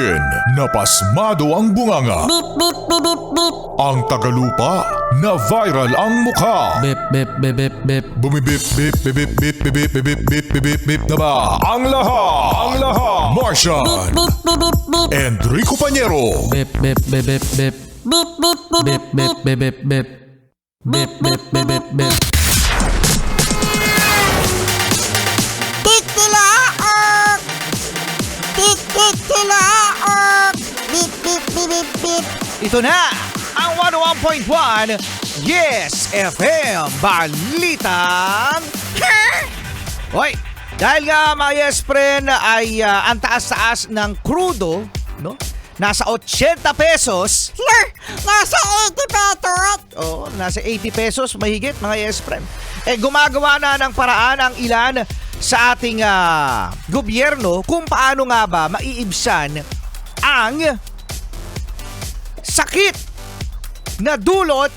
Efren na pasmado ang bunganga. Beep, beep, beep, beep, beep. Ang tagalupa na viral ang mukha. Bip, bip, bip, bip, bip. Bumibip, bip, bip, bip, bip, bip, bip, bip, bip, bip, bip na ba? Ang lahat! Martian! Beep, beep, beep, beep. Enrico Pañero! Bip, bip, bip, bip, bip. Beep, beep, beep, Bip, bip, bip, bip, bip. Bip, bip, bip, bip, bip. Titilaok! Titilaok! Beep, beep, beep, beep, beep. Ito na ang 101.1 Yes FM Balitang Hoy, dahil nga mga Yes Friend ay ang taas-taas ng crudo, no? Nasa 80 pesos. Nasa 80 pesos. Oo, nasa 80 pesos mahigit mga Yes Friend. Gumagawa na ng paraan ang ilan sa ating gobyerno kung paano nga ba maiibsan ang sakit na dulot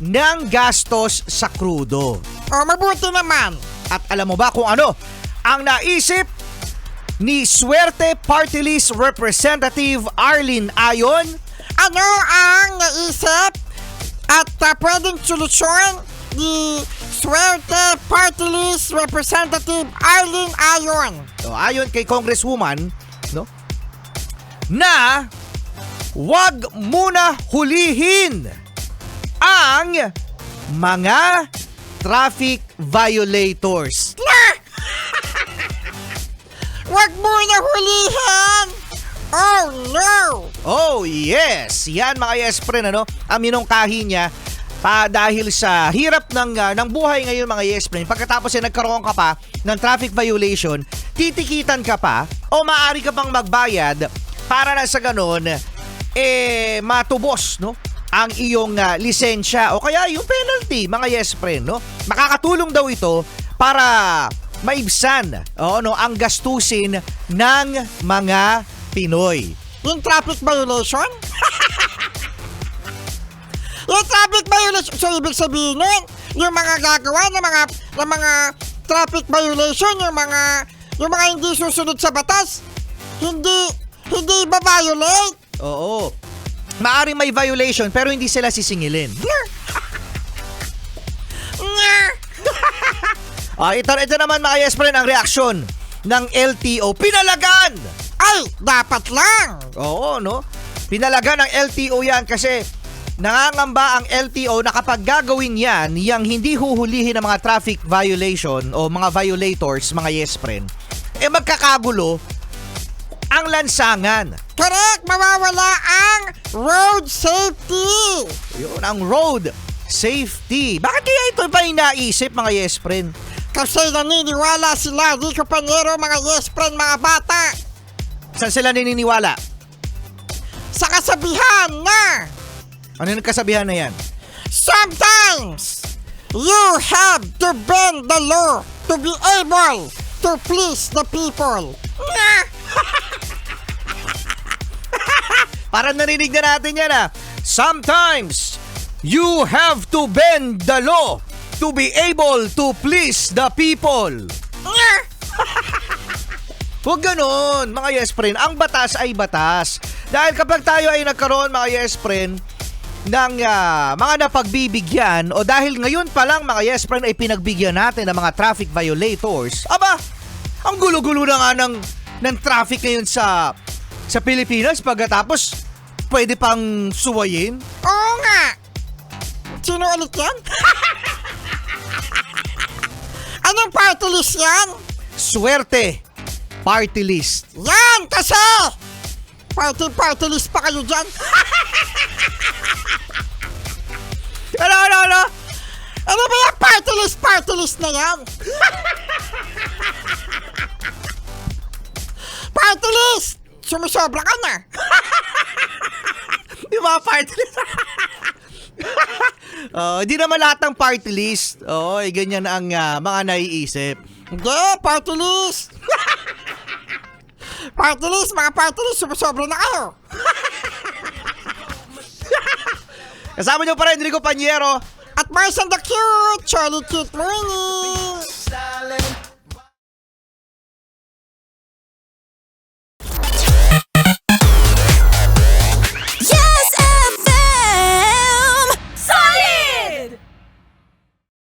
ng gastos sa crudo. Mabuti naman. At alam mo ba kung ano ang naisip ni Suerte Party List Representative Arlene Ayon? Ano ang naisip at pwedeng solusyon ni Suerte Party List Representative Arlene Ayon? So, ayon kay Congresswoman, no? Na wag muna hulihin ang mga traffic violators. Wag muna hulihin! Oh no! Oh yes! Yan mga Yes Friend, ano? Ang minungkahi niya dahil sa hirap ng buhay ngayon mga Yes Friend. Pagkatapos nagkaroon ka pa ng traffic violation, titikitan ka pa o maaari ka pang magbayad para na sa ganun matubos, no? Ang iyong lisensya o kaya yung penalty mga Yes Friend, no? Makakatulong daw ito para maibsan ang gastusin ng mga Pinoy. Yung traffic violation? Yung traffic violation, so ibig sabihin nun, yung mga gagawa ng mga traffic violation, yung mga hindi susunod sa batas, hindi ba-violate? Oo. Maaring may violation pero hindi sila sisingilin. Ito naman mga Yes Friend ang reaksyon ng LTO. Pinalagan! Ay, dapat lang! Oo, no? Pinalagan ng LTO yan kasi nangangamba ang LTO na kapag gagawin yan, yung hindi huhulihin ng mga traffic violation o mga violators, mga Yes Friend, magkakagulo ang lansangan. Correct! Mawawala ang road safety! Yun, ang road safety. Bakit kaya ito pa yung naisip, mga Yes Friend? Kasi naniniwala sila, Rico Pañero, mga Yes Friend, mga bata, Saan sila naniniwala? sa kasabihan na Ano yung kasabihan na yan? sometimes you have to bend the law to be able to please the people. Parang narinig na natin yan Sometimes, you have to bend the law to be able to please the people. Huwag ganon, mga Yes Friend. Ang batas ay batas. Dahil kapag tayo ay nagkaroon, mga Yes Friend, ng mga napagbibigyan o dahil ngayon pa lang, mga Yes Friend, ay pinagbigyan natin ng mga traffic violators, aba, ang gulo-gulo na nga ng traffic ngayon sa Pilipinas pagkatapos pwede pang suwayin. Oo nga. Sino ulit yan? Anong party list yan? Suerte Party List. Yan kasi! Party list pa kayo dyan. Ano? Ano ba yung party list na yan? Party list! Sumusobra ka na. Yung mga party list. Hindi naman lahat ng party list. Ganyan ang mga naiisip. Hindi, party list. Mga party list, sumusobra na kayo. Kasama nyo pa rin, Rico Pañero. At Mars and the Cute, Charlie Cute Morning.